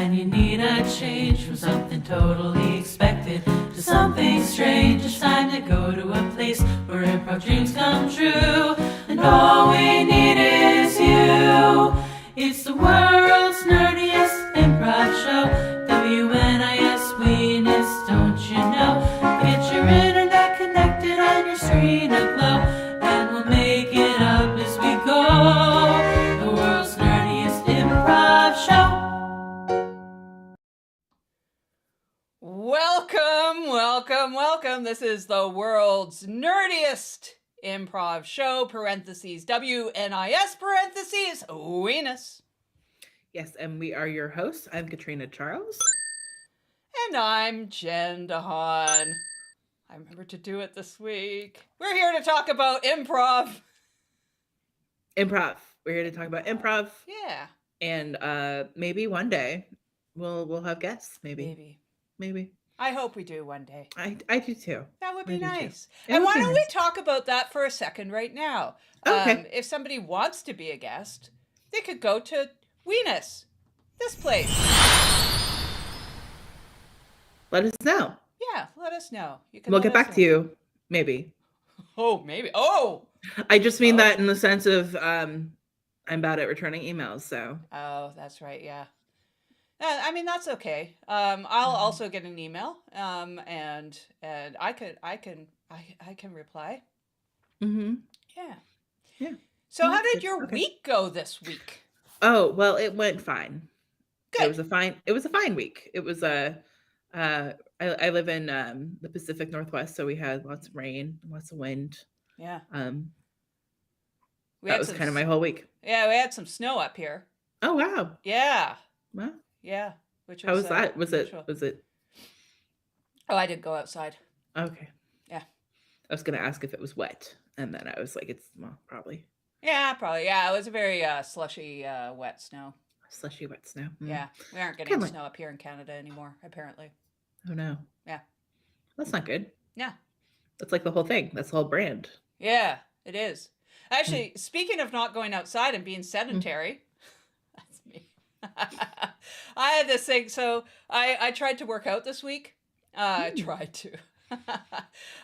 when you need a change from something totally expected to something strange. It's time to go to a place where improv dreams come true, and all we need is you. It's the world's nerdiest improv show. WNIS, Weenus, don't you know? Get your internet connected and your screen aglow, and we'll make it up as we go. The world's nerdiest improv show. Welcome. This is the world's nerdiest improv show, parentheses, WNIS, parentheses, Weenus. Yes, and we are your hosts. I'm Katrina Charles. And I'm Jen DeHaan. I remembered to do it this week. We're here to talk about improv. Improv. We're here to talk about improv. Yeah. And maybe one day we'll have guests. Maybe. I hope we do one day. I do too. That would be nice. And why don't we talk about that for a second right now? Okay. If somebody wants to be a guest, they could go to Weenus, this place. Let us know. Yeah, let us know. We'll get back to you. Maybe. Oh, maybe. Oh! I just mean that in the sense of I'm bad at returning emails, so. Oh, that's right, yeah. I mean, that's okay. I'll also get an email, and I can reply. Mm-hmm. Yeah. So how did your week go this week? Oh, well, it went fine. Good. It was a fine week. It was I live in the Pacific Northwest, so we had lots of rain, lots of wind. Yeah. That was kind of my whole week. Yeah, we had some snow up here. Oh wow. Yeah. Wow. Yeah. Which was, how was that? Was it? Oh, I didn't go outside. Okay. Yeah. I was gonna ask if it was wet, and then I was like, probably. Yeah, probably. Yeah, it was a very slushy, wet snow. Slushy wet snow. Yeah, we aren't getting snow up here in Canada anymore, apparently. Oh no. Yeah. That's not good. Yeah. That's like the whole thing. That's the whole brand. Yeah, it is. Actually, speaking of not going outside and being sedentary, that's me. I had this thing. So I tried to work out this week. Tried to.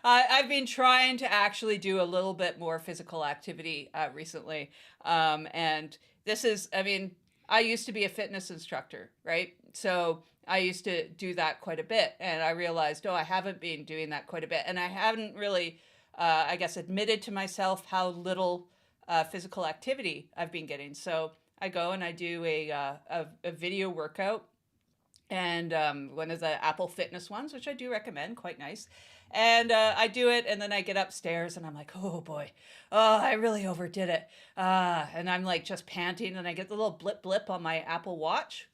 I've been trying to actually do a little bit more physical activity recently. And this is, I mean, I used to be a fitness instructor, right? So I used to do that quite a bit. And I realized, I haven't been doing that quite a bit. And I haven't really, I guess, admitted to myself how little physical activity I've been getting. So I go and I do a video workout. And one of the Apple Fitness ones, which I do recommend, quite nice. And I do it, and then I get upstairs, and I'm like, oh boy, I really overdid it. And I'm like just panting, and I get the little blip on my Apple Watch,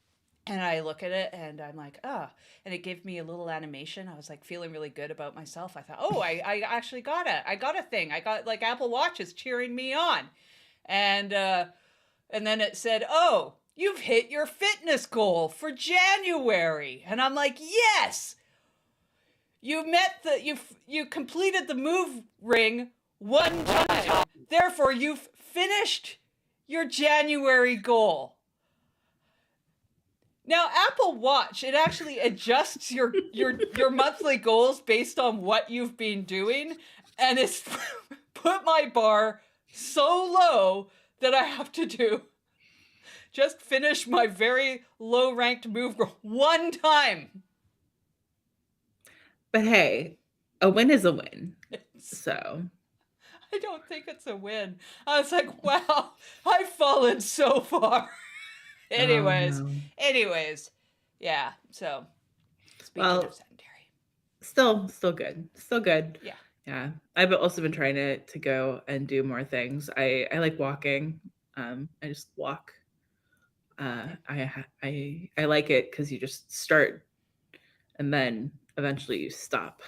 and I look at it, and I'm like, and it gave me a little animation. I was like feeling really good about myself. I thought, I actually got it. I got a thing. I got like Apple Watch is cheering me on, and then it said, you've hit your fitness goal for January. And I'm like, yes, you completed the move ring one time. Therefore, you've finished your January goal. Now, Apple Watch, it actually adjusts your monthly goals based on what you've been doing. And it's put my bar so low that I have to do just finish my very low-ranked move one time. But hey, a win is a win. So. I don't think it's a win. I was like, wow, I've fallen so far. Anyways, yeah. So, speaking of sedentary. Still good. Still good. Yeah. Yeah. I've also been trying to go and do more things. I like walking. I just walk. I like it because you just start and then eventually you stop.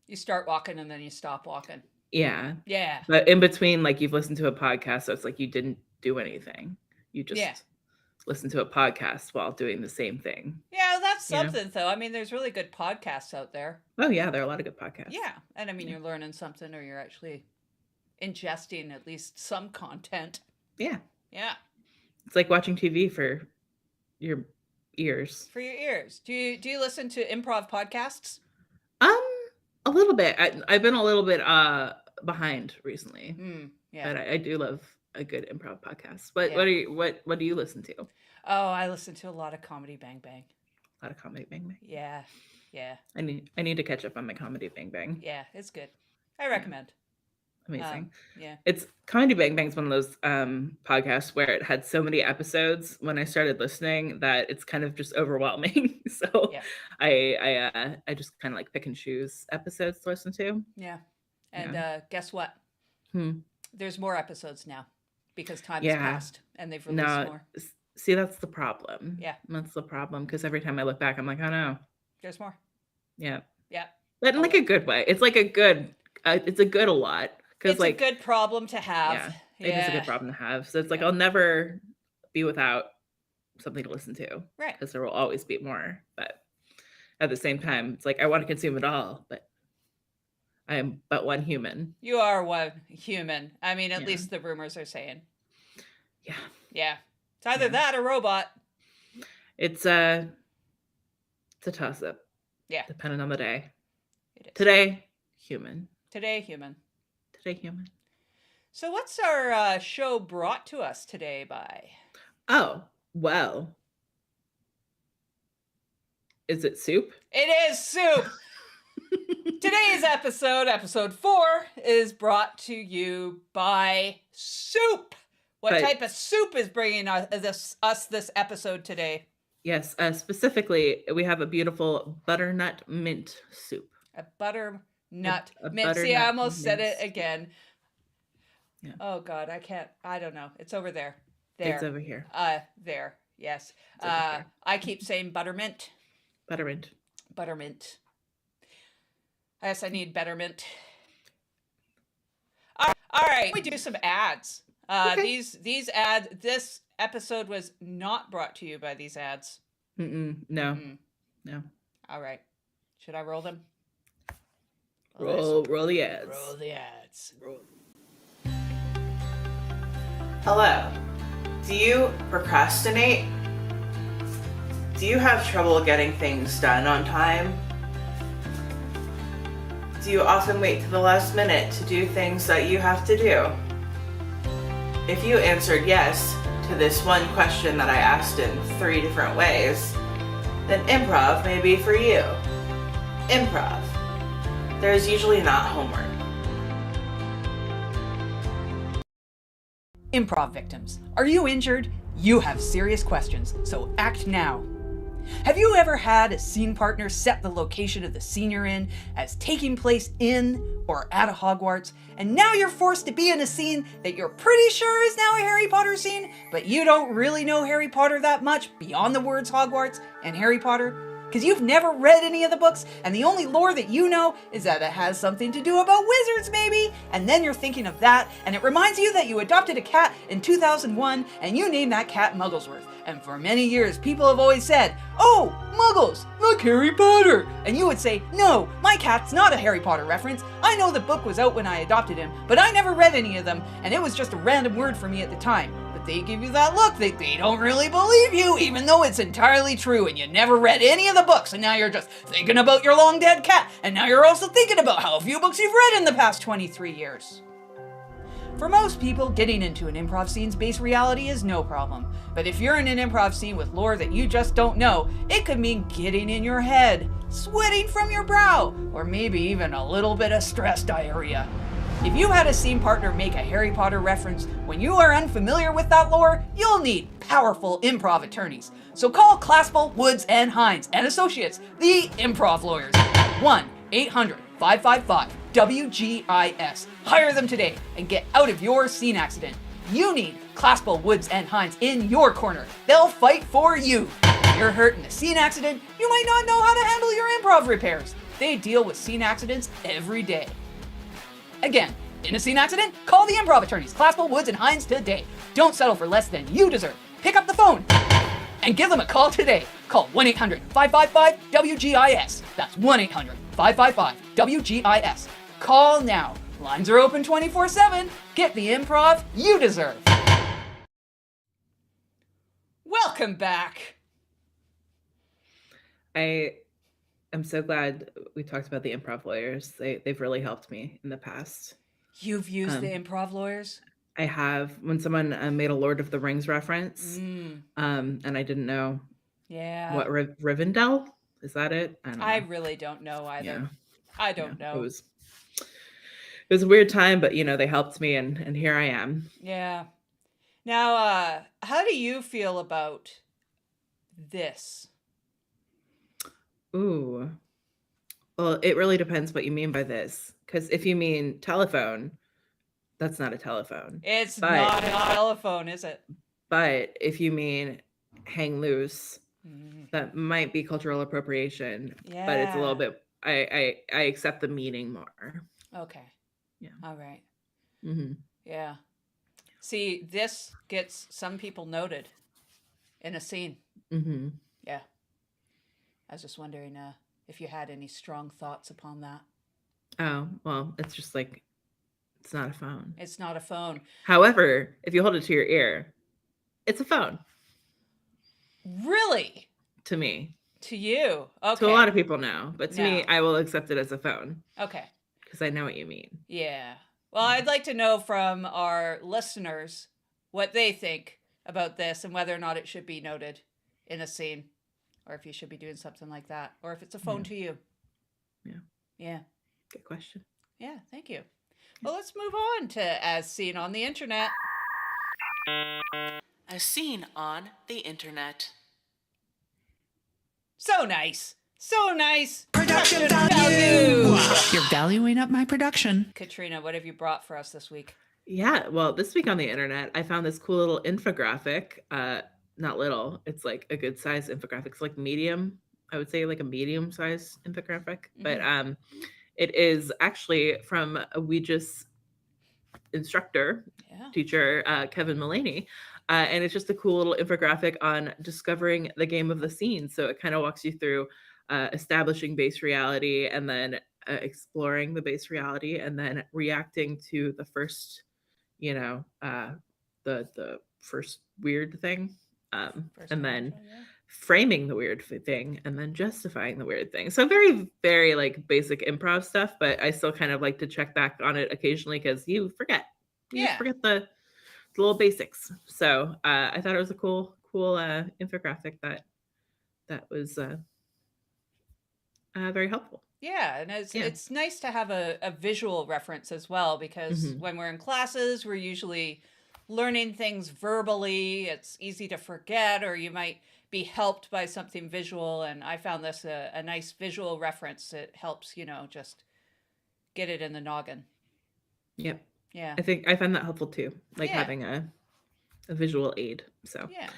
You start walking and then you stop walking. Yeah. Yeah. But in between, like you've listened to a podcast, so it's like you didn't do anything. You just listen to a podcast while doing the same thing. Yeah, that's something though. I mean, there's really good podcasts out there. Oh yeah, there are a lot of good podcasts. Yeah. And I mean, you're learning something or you're actually ingesting at least some content. Yeah. Yeah. It's like watching TV for your ears. For your ears. Do you listen to improv podcasts? A little bit. I've been a little bit behind recently, Yeah. but I do love a good improv podcast. What Yeah. what do you listen to? Oh, I listen to a lot of Comedy Bang Bang. A lot of Comedy Bang Bang. Yeah. Yeah. I need to catch up on my Comedy Bang Bang. Yeah, it's good. I recommend. Amazing. Yeah. It's Comedy Bang Bang's one of those podcasts where it had so many episodes when I started listening that it's kind of just overwhelming. So Yeah. I just kind of like pick and choose episodes to listen to. Yeah. And guess what? There's more episodes now because time has passed and they've released more. See, that's the problem. Yeah. That's the problem because every time I look back, I'm like, oh no. There's more. Yeah. Yeah. But in like a good way. It's like a good, it's a good a lot. It's like, a good problem to have. Yeah. It is a good problem to have. So it's like, I'll never be without something to listen to. Right. Because there will always be more. But at the same time, it's like, I want to consume it all. But I am but one human. You are one human. I mean, at least the rumors are saying. Yeah. Yeah. It's either that or robot. It's a toss-up. Yeah. Depending on the day. It is. Today, human. Today, human. Today, human. So what's our show brought to us today by? Oh, well. Is it soup? It is soup. Today's episode 4, is brought to you by soup. What type of soup is bringing us this episode today? Yes, specifically, we have a beautiful butternut mint soup. A butternut mint. butternut See, I almost said it mint. again. Yeah. Oh, God, I don't know. It's over there. There. It's over here. There, yes. over here. I keep saying buttermint. Buttermint. Buttermint. Yes, I need betterment. All right, we do some ads. Okay. These ads. This episode was not brought to you by these ads. No. No. All right, should I roll them? Roll the ads. Roll the ads. Hello. Do you procrastinate? Do you have trouble getting things done on time? Do you often wait to the last minute to do things that you have to do? If you answered yes to this one question that I asked in 3 different ways, then improv may be for you. Improv. There's usually not homework. Improv victims, are you injured? You have serious questions, so act now. Have you ever had a scene partner set the location of the scene you're in as taking place in or at a Hogwarts, and now you're forced to be in a scene that you're pretty sure is now a Harry Potter scene, but you don't really know Harry Potter that much beyond the words Hogwarts and Harry Potter? Because you've never read any of the books, and the only lore that you know is that it has something to do about wizards, maybe? And then you're thinking of that, and it reminds you that you adopted a cat in 2001, and you named that cat Mugglesworth. And for many years, people have always said, "Oh, Muggles, like Harry Potter." And you would say, "No, my cat's not a Harry Potter reference. I know the book was out when I adopted him, but I never read any of them, and it was just a random word for me at the time." But they give you that look that they don't really believe you, even though it's entirely true, and you never read any of the books, and now you're just thinking about your long dead cat, and now you're also thinking about how few books you've read in the past 23 years. For most people, getting into an improv scene's base reality is no problem. But if you're in an improv scene with lore that you just don't know, it could mean getting in your head, sweating from your brow, or maybe even a little bit of stress diarrhea. If you had a scene partner make a Harry Potter reference when you are unfamiliar with that lore, you'll need powerful improv attorneys. So call Claspel, Woods, and Hines and Associates, the improv lawyers, at 1-800-555-WGIS. Hire them today and get out of your scene accident. You need Claspel, Woods, and Hines in your corner. They'll fight for you. If you're hurt in a scene accident, you might not know how to handle your improv repairs. They deal with scene accidents every day. Again, in a scene accident, call the improv attorneys, Claspel, Woods, and Hines today. Don't settle for less than you deserve. Pick up the phone and give them a call today. Call 1-800-555-WGIS. That's 1-800-555-WGIS. Call now. Lines are open 24/7. Get the improv you deserve. Welcome back. I am so glad we talked about the improv lawyers. They've really helped me in the past. You've used the Um, improv lawyers? I have when someone made a Lord of the Rings reference, Mm, and I didn't know yeah. what Rivendell is that it? I don't I know. really don't know either. Yeah, I yeah. don't It know. was a weird time, but they helped me, and here I am. Yeah. Now, how do you feel about this? Ooh. Well, it really depends what you mean by this. Because if you mean telephone, that's not a telephone. It's But not a telephone, is it? but if you mean hang loose, Mm, that might be cultural appropriation. But it's a little yeah. bit. I accept the meaning more. Okay. Yeah. All right. Mm-hmm. Yeah. See, this gets some people noted in a scene. Mm-hmm. Yeah. I was just wondering if you had any strong thoughts upon that. Oh well, it's just like it's not a phone. It's not a phone. However, if you hold it to your ear, it's a phone Really? to me. To you? To a lot Okay. of people, no, but to me, No. I will accept it as a phone Okay. because I know what you mean. Yeah. Well, Yeah. I'd like to know from our listeners what they think about this and whether or not it should be noted in a scene or if you should be doing something like that or if it's a phone Yeah. to you. Yeah. Yeah. Good question. Yeah. Thank you. Well, let's move on to As Seen on the Internet. As seen on the internet. So nice. So nice. Production value. You're valuing up my production. Katrina, what have you brought for us this week? Yeah. Well, this week on the internet, I found this cool little infographic. Not little. It's like a good size infographic. It's like medium. I would say like a medium size infographic. But it is actually from a Ouija's instructor, Yeah. teacher, Kevin Mullaney. And it's just a cool little infographic on discovering the game of the scene. So it kind of walks you through establishing base reality and then exploring the base reality and then reacting to the first, the first weird thing. First And impression, then yeah. framing the weird thing and then justifying the weird thing. So very, very like basic improv stuff, but I still kind of like to check back on it occasionally because you forget. You just Yeah. forget the little basics. So I thought it was a cool infographic that was very helpful. Yeah, and Yeah. it's nice to have a visual reference as well because Mhm. when we're in classes, we're usually learning things verbally. It's easy to forget, or you might be helped by something visual. And I found this a nice visual reference. It helps, just get it in the noggin. Yep. Yeah. I think I find that helpful too, like Yeah. having a visual aid. So Yeah.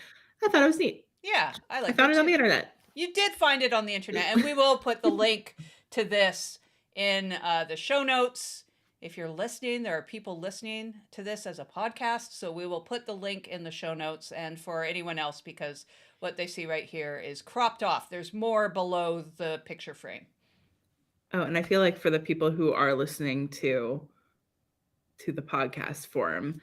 I thought it was neat. Yeah. I like I found it it on too. the internet. You did find it on the internet, and we will put the link to this in the show notes. If you're listening, there are people listening to this as a podcast, so we will put the link in the show notes and for anyone else because what they see right here is cropped off. There's more below the picture frame. Oh, and I feel like for the people who are listening to the podcast forum,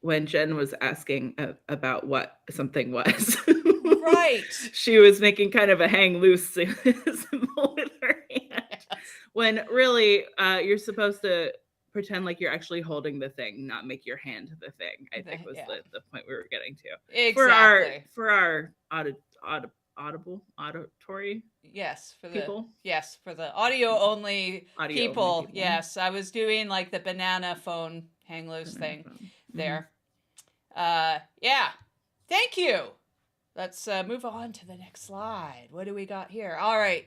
when Jen was asking about what something was, Right. she was making kind of a hang loose symbol with her hand. Yes. When really, you're supposed to pretend like you're actually holding the thing, not make your hand the thing. I think was Yeah. the point we were getting to. Exactly. For our auditory Yes, for the people. yes, for the audio only Audio people. only people. Yes, I was doing like the banana phone hang loose thing there. Yeah. Thank you. Let's move on to the next slide. What do we got here? All right.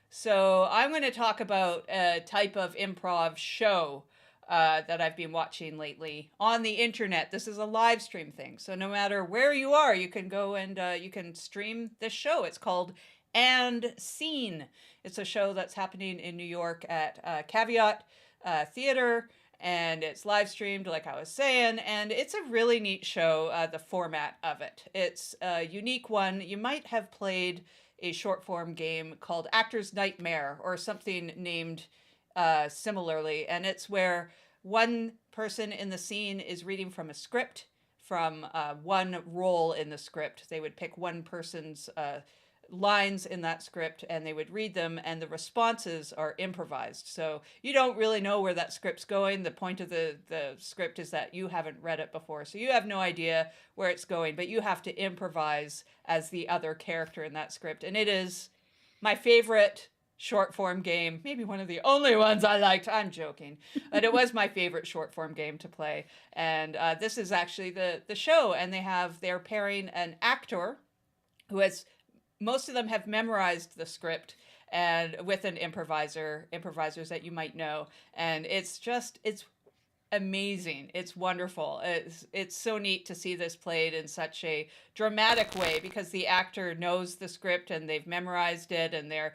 So I'm going to talk about a type of improv show that I've been watching lately on the internet. This is a live stream thing. So no matter where you are, you can go and you can stream this show. It's called And Scene. It's a show that's happening in New York at Caveat Theater. And it's live streamed, like I was saying, and it's a really neat show, the format of it. It's a unique one. You might have played a short form game called Actor's Nightmare or something named similarly, and it's where one person in the scene is reading from a script from one role in the script. They would pick one person's lines in that script, and they would read them, and the responses are improvised. So you don't really know where that script's going. The point of the script is that you haven't read it before, so you have no idea where it's going, but you have to improvise as the other character in that script. And it is my favorite short form game, maybe one of the only ones I liked. I'm joking, but it was my favorite short form game to play. And this is actually the show, and they're pairing an actor who has, most of them have memorized the script, and with an improvisers that you might know. And it's amazing. It's wonderful. It's so neat to see this played in such a dramatic way, because the actor knows the script and they've memorized it, and they're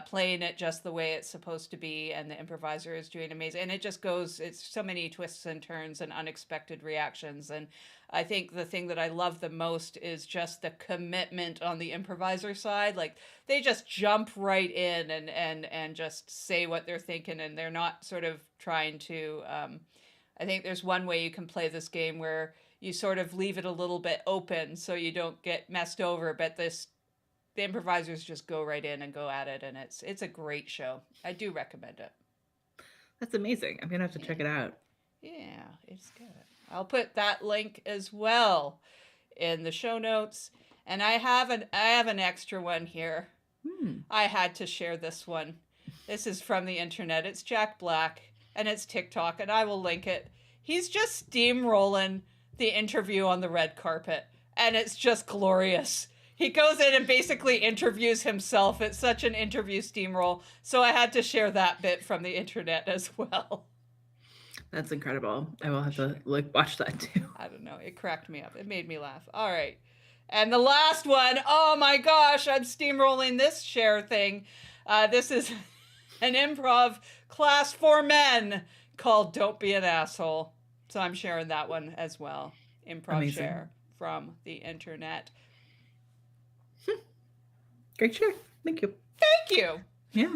playing it just the way it's supposed to be, and the improviser is doing amazing. And it just goes, it's so many twists and turns and unexpected reactions. And I think the thing that I love the most is just the commitment on the improviser side. Like, they just jump right in and just say what they're thinking, and they're not sort of trying to I think there's one way you can play this game where you sort of leave it a little bit open so you don't get messed over, but the improvisers just go right in and go at it, and it's a great show. I do recommend it. That's amazing. I'm gonna have to check it out. Yeah, it's good. I'll put that link as well in the show notes. And I have an extra one here. I had to share this one. This is from the internet. It's Jack Black, and it's TikTok, and I will link it. He's just steamrolling the interview on the red carpet, and it's just glorious. He goes in and basically interviews himself. It's such an interview steamroll. So I had to share that bit from the internet as well. That's incredible. I will have to watch that too. I don't know. It cracked me up. It made me laugh. All right. And the last one, oh my gosh, I'm steamrolling this share thing. This is an improv class for men called Don't Be an Asshole. So I'm sharing that one as well. Improv Amazing. Share from the internet. Great share. Thank you. Thank you. Yeah.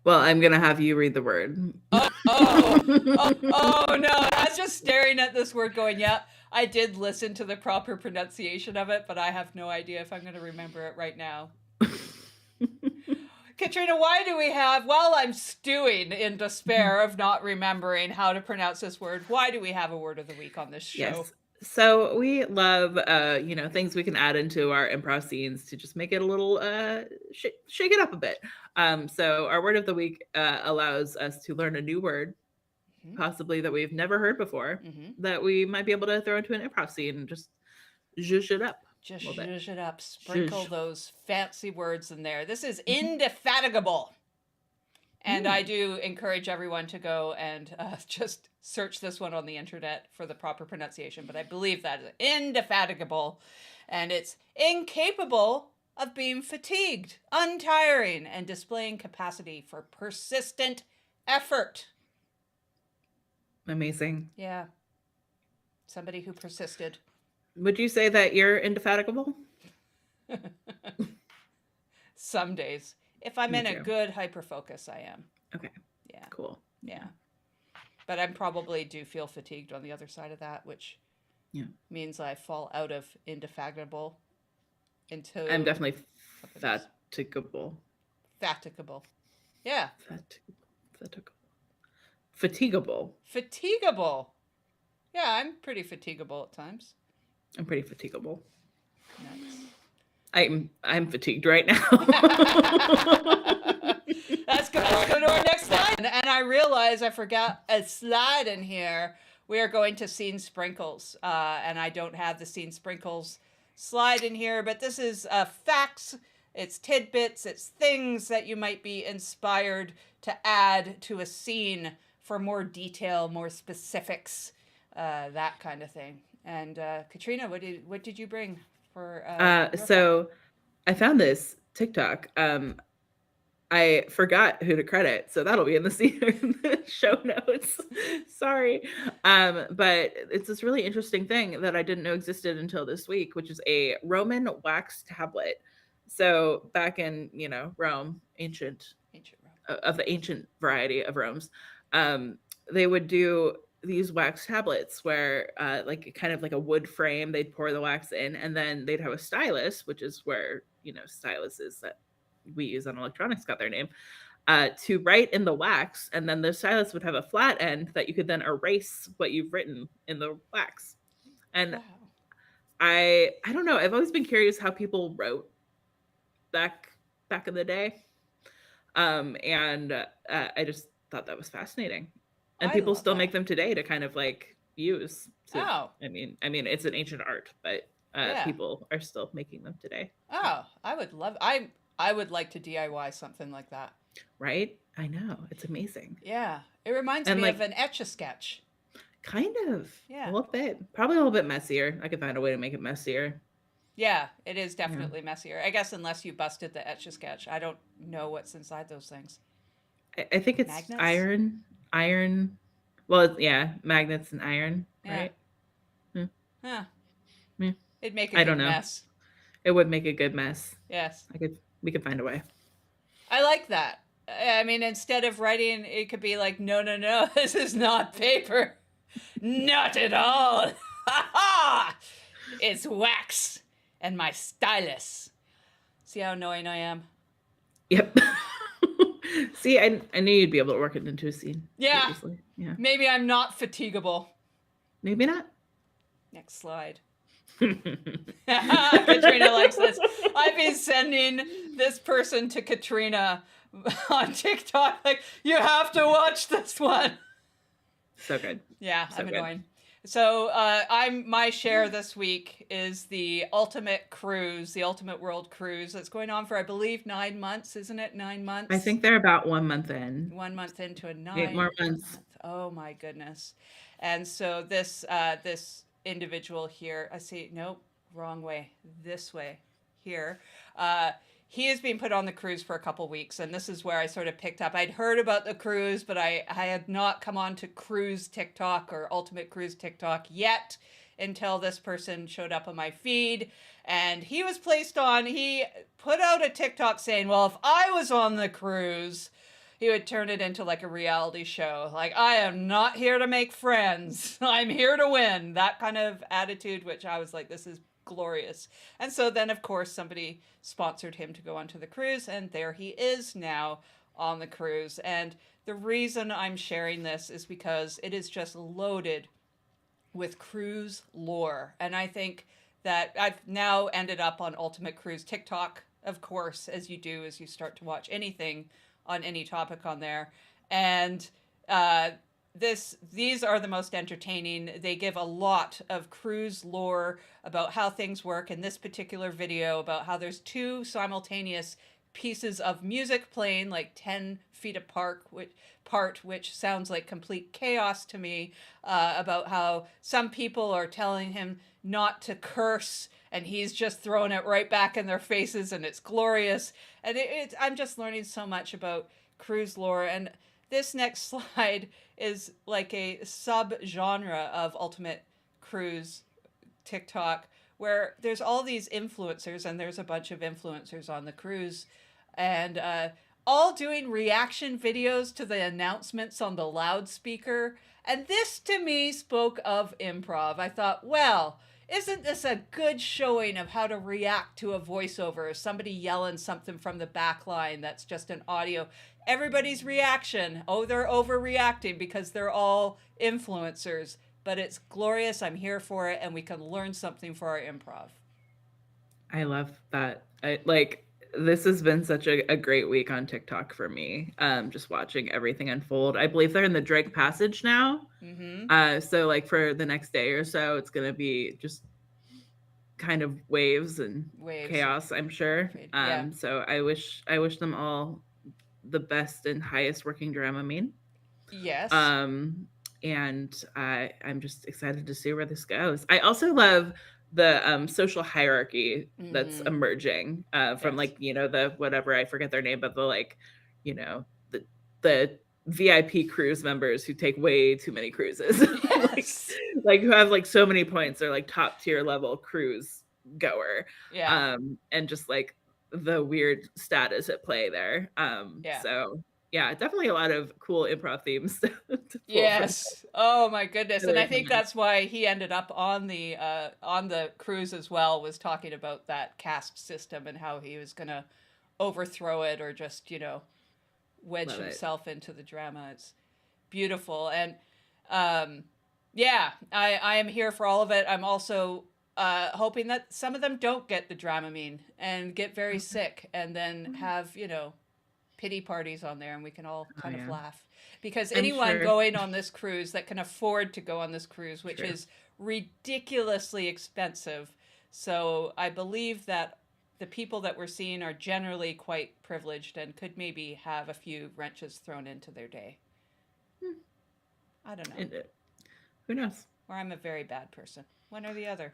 Well, I'm going to have you read the word. Oh no. I was just staring at this word going, yeah, I did listen to the proper pronunciation of it, but I have no idea if I'm going to remember it right now. Katrina, why do we have, while I'm stewing in despair of not remembering how to pronounce this word, why do we have a word of the week on this show? Yes. So we love, things we can add into our improv scenes to just make it a little, shake it up a bit. So our word of the week allows us to learn a new word, possibly that we've never heard before, that we might be able to throw into an improv scene and just zhuzh it up. Just zhuzh it up. Sprinkle those fancy words in there. This is indefatigable. And I do encourage everyone to go and just search this one on the internet for the proper pronunciation. But I believe that is indefatigable. And it's incapable of being fatigued, untiring, and displaying capacity for persistent effort. Amazing. Yeah. Somebody who persisted. Would you say that you're indefatigable? Some days. If I'm in a good hyperfocus, I am. Okay. Yeah. Cool. Yeah. But I probably do feel fatigued on the other side of that, which means I fall out of indefatigable into... I'm definitely fatigable. Fatigable. Yeah. Fatigable. Fatigable. Yeah, I'm pretty fatigable at times. I'm pretty fatigable. Nice. I'm fatigued right now. Let's go to our next slide. And I realize I forgot a slide in here. We are going to scene sprinkles. And I don't have the scene sprinkles slide in here, but this is facts. It's tidbits. It's things that you might be inspired to add to a scene for more detail, more specifics, that kind of thing. And Katrina, what did you bring for? So I found this TikTok. I forgot who to credit, so that'll be in the show notes. Sorry, but it's this really interesting thing that I didn't know existed until this week, which is a Roman wax tablet. So back in Rome, ancient Rome, of the ancient variety of Romes, they would do these wax tablets where like kind of like a wood frame, they'd pour the wax in, and then they'd have a stylus, which is where, you know, styluses that we use on electronics got their name, to write in the wax, and then the stylus would have a flat end that you could then erase what you've written in the wax. And Wow. I don't know, I've always been curious how people wrote back in the day. And I just thought that was fascinating. And I people love still make that. them today to kind of like use to, Oh, I mean it's an ancient art, but yeah. people are still making them today. Oh, I would love. I would like to DIY something like that. Right? I know. It's amazing. Yeah, it reminds And me like of an Etch-a-Sketch. kind of a Yeah. little bit. Probably a little bit messier. I could find a way to make it messier. Yeah, it is definitely messier. I guess unless you busted the Etch-a-Sketch. I don't know what's inside those things. I think it's Magnets? iron. Well, yeah, magnets and iron, Yeah. right? Huh. Yeah. It'd make a I good don't know. mess. It would make a good mess. Yes. We could find a way. I like that. I mean, instead of writing, it could be like, no, no, no, this is not paper. Not at all. Ha ha! It's wax and my stylus. See how annoying I am? Yep. See, I knew you'd be able to work it into a scene. Yeah. Easily. Yeah. Maybe I'm not fatigable. Maybe not. Next slide. Katrina likes this. I've been sending this person to Katrina on TikTok. Like, you have to watch this one. So good. Yeah, So I'm good. annoying. So my share this week is the Ultimate Cruise, the Ultimate World Cruise. That's going on for, I believe, 9 months, isn't it? 9 months. I think they're about 1 month in. 1 month into a 9 8 more months. month. Oh my goodness! And so this this individual here, I see. Nope, wrong way. This way here. He has been put on the cruise for a couple weeks, and this is where I sort of picked up. I'd heard about the cruise, but I had not come on to cruise TikTok or Ultimate Cruise TikTok yet until this person showed up on my feed. And he was placed on, he put out a TikTok saying, well, if I was on the cruise, he would turn it into like a reality show. Like, I am not here to make friends. I'm here to win. That kind of attitude, which I was like, this is glorious. And so then, of course, somebody sponsored him to go onto the cruise, and there he is now on the cruise. And the reason I'm sharing this is because it is just loaded with cruise lore. And I think that I've now ended up on Ultimate Cruise TikTok, of course, as you do as you start to watch anything on any topic on there. And these are the most entertaining. They give a lot of cruise lore about how things work. In this particular video, about how there's 2 simultaneous pieces of music playing like 10 feet apart, which sounds like complete chaos to me, about how some people are telling him not to curse, and he's just throwing it right back in their faces, and it's glorious. And I'm just learning so much about cruise lore. And this next slide is like a sub-genre of Ultimate Cruise TikTok, where there's all these influencers, and there's a bunch of influencers on the cruise, and all doing reaction videos to the announcements on the loudspeaker. And this to me spoke of improv. I thought, well, isn't this a good showing of how to react to a voiceover? Somebody yelling something from the back line that's just an audio. Everybody's reaction. Oh, they're overreacting because they're all influencers. But it's glorious. I'm here for it. And we can learn something for our improv. I love that. This has been such a great week on TikTok for me. Just watching everything unfold. I believe they're in the Drake Passage now. Mm-hmm. So like for the next day or so, it's gonna be just kind of waves and chaos, I'm sure. Yeah. So I wish them all the best and highest working Dramamine. Yes. And I'm just excited to see where this goes. I also love the social hierarchy that's emerging from like, you know, the whatever, I forget their name, but the like, you know, the VIP cruise members who take way too many cruises. Yes. like who have like so many points. They're like top tier level cruise goer. Yeah. And just like the weird status at play there. Yeah. So yeah, definitely a lot of cool improv themes to pull from. Yes. Oh my goodness. And Really I think fun. that's why he ended up on the cruise as well, was talking about that caste system and how he was going to overthrow it or just, wedge Love it. himself into the drama. It's beautiful. And yeah, I am here for all of it. I'm also hoping that some of them don't get the Dramamine and get very sick and then have, pity parties on there and we can all kind of yeah. laugh. Because I'm anyone sure. going on this cruise that can afford to go on this cruise, which True. is ridiculously expensive. So I believe that the people that we're seeing are generally quite privileged and could maybe have a few wrenches thrown into their day. I don't know. Who knows? Or I'm a very bad person. One or the other.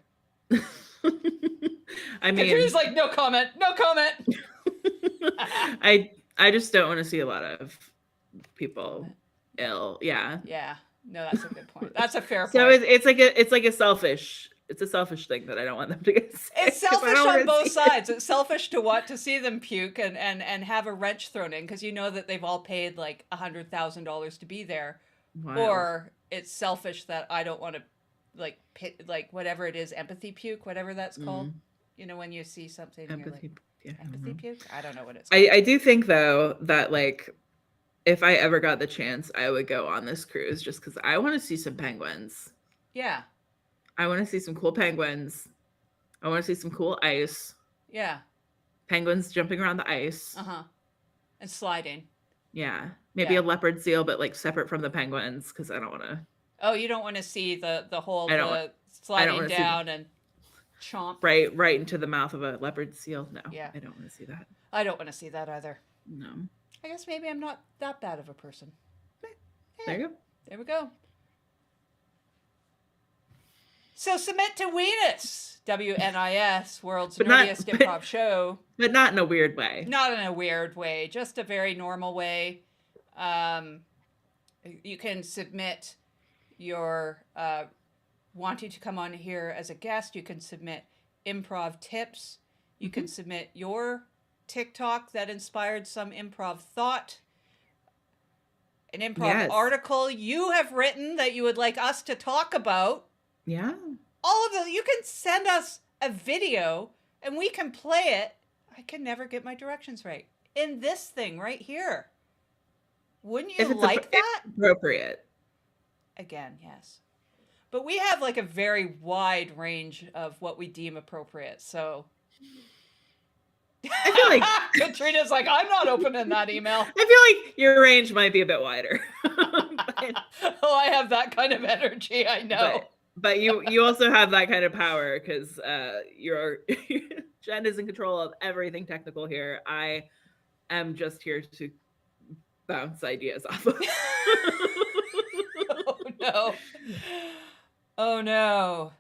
I mean, Katrina's like, no comment, no comment. I just don't want to see a lot of people ill. Yeah. Yeah. No, that's a good point. That's a fair So point. it's like a selfish thing that I don't want them to get sick. It's 'cause I selfish don't on wanna both see sides. It's selfish to want to see them puke and have a wrench thrown in because you know that they've all paid like $100,000 to be there. Wild. Or it's selfish that I don't want to like whatever it is, empathy puke, whatever that's called. You know, when you see something and empathy. you're like, Yeah, empathy puke? I don't know what it's called. I do think though that like if I ever got the chance, I would go on this cruise just because I want to see some penguins. Yeah. I want to see some cool penguins. I want to see some cool ice. Yeah. Penguins jumping around the ice. Uh-huh. And sliding. Yeah. Maybe a leopard seal, but like separate from the penguins because I don't want to. Oh, you don't want to see the whole sliding down and chomp. Right into the mouth of a leopard seal. No. Yeah. I don't want to see that. I don't want to see that either. No. I guess maybe I'm not that bad of a person. There you go. There we go. So submit to Weenus, WNIS, world's nerdiest improv show. But not in a weird way. Not in a weird way, just a very normal way. You can submit your wanting to come on here as a guest. You can submit improv tips. You can submit your TikTok that inspired some improv thought. An improv article you have written that you would like us to talk about. Yeah. All of you can send us a video and we can play it. I can never get my directions right. In this thing right here. Wouldn't you like that? Appropriate. Again, yes. But we have like a very wide range of what we deem appropriate. So I feel like Katrina's like, I'm not opening that email. I feel like your range might be a bit wider. Oh, I have that kind of energy. I know. But you also have that kind of power because Jen is in control of everything technical here. I am just here to bounce ideas off of. Oh no. Oh no.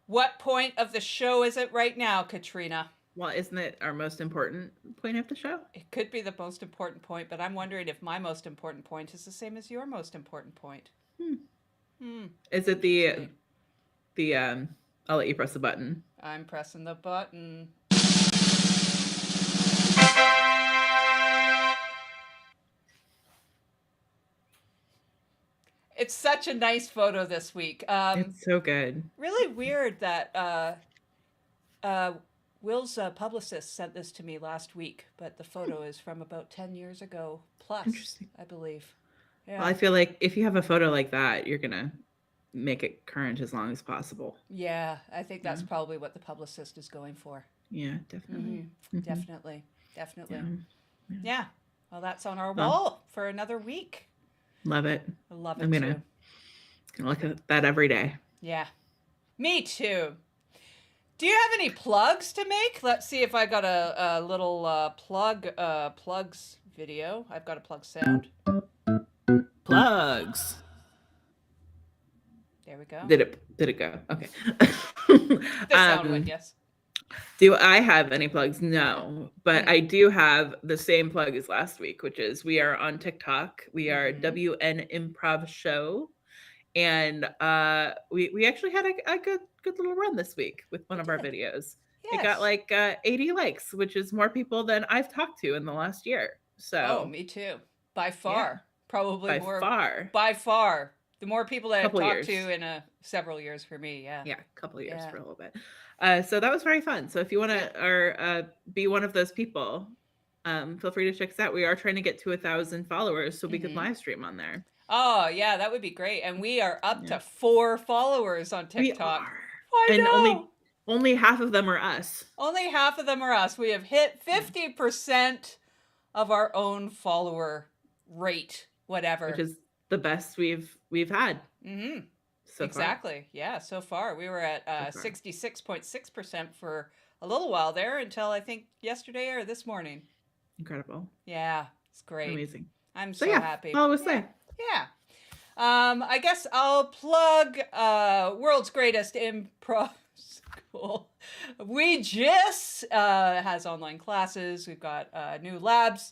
What point of the show is it right now, Katrina? Well, isn't it our most important point of the show? It could be the most important point, but I'm wondering if my most important point is the same as your most important point. Is it the I'll let you press the button. I'm pressing the button. It's such a nice photo this week. It's so good. Really weird that Will's publicist sent this to me last week, but the photo is from about 10 years ago plus, I believe. Yeah. Well, I feel like if you have a photo like that, you're going to make it current as long as possible. Yeah, I think that's probably what the publicist is going for. Yeah, definitely. Definitely. Yeah. Well, that's on our Well, wall for another week. Love it. I love it I'm too. gonna look at that every day. Yeah. Me too. Do you have any plugs to make? Let's see if I got a little plugs video. I've got a plug sound. Plugs. There we go. Did it go? Okay. The sound went, yes. Do I have any plugs? No, but I do have the same plug as last week, which is we are on TikTok. We are WN Improv Show, and we actually had a good little run this week with one of our videos. It got like 80 likes, which is more people than I've talked to in the last year. So Oh, me too. By far. Probably by more. far. By far. The more people that I've Couple talked years. to in several years for me. Yeah. Yeah, a couple of years Yeah. for a little bit. So that was very fun. So if you want to be one of those people, feel free to check us out. We are trying to get to 1,000 followers so we can live stream on there. Oh, yeah, that would be great. And we are up Yeah. to 4 followers on TikTok. We are. I And know. only half of them are us. Only half of them are us. We have hit 50% of our own follower rate, whatever. Which is the best we've had. Mm-hmm. So Exactly. far. Yeah, so far. We were at 66.6% for a little while there until I think yesterday or this morning. Incredible. Yeah, it's great. Amazing. I'm so yeah, happy. Follow us there. Yeah. I guess I'll plug World's Greatest Improv School. We just has online classes. We've got a new labs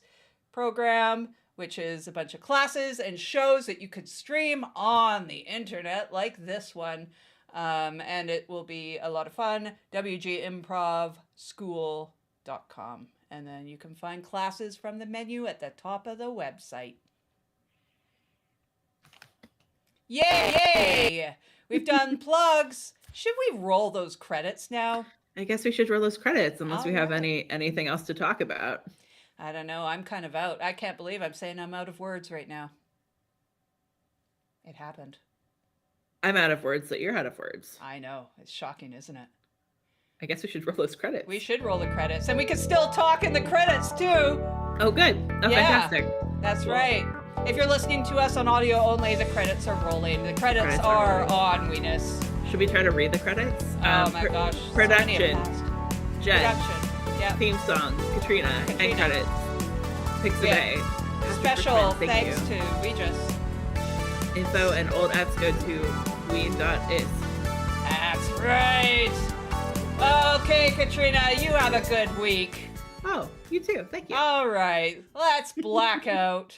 program, which is a bunch of classes and shows that you could stream on the internet like this one. And it will be a lot of fun. wgimprovschool.com. And then you can find classes from the menu at the top of the website. Yay! We've done plugs. Should we roll those credits now? I guess we should roll those credits unless we have Alright. anything else to talk about. I don't know. I'm kind of out. I can't believe I'm saying I'm out of words right now. It happened. I'm out of words, so you're out of words. I know. It's shocking, isn't it? I guess we should roll those credits. We should roll the credits. And we can still talk in the credits, too. Oh, good. Oh, Yeah. fantastic. That's Cool. right. If you're listening to us on audio only, the credits are rolling. The credits are on, Weenus. Should we try to read the credits? Oh my gosh. so many Production. have passed. Jen. Production. Yeah. Theme song. Katrina. Katrina. And credits. Pixabay. Special Thank thanks you. to Regis. Info and old apps go to ween.is. That's right. Okay, Katrina, you have a good week. Oh, you too. Thank you. All right, let's black out.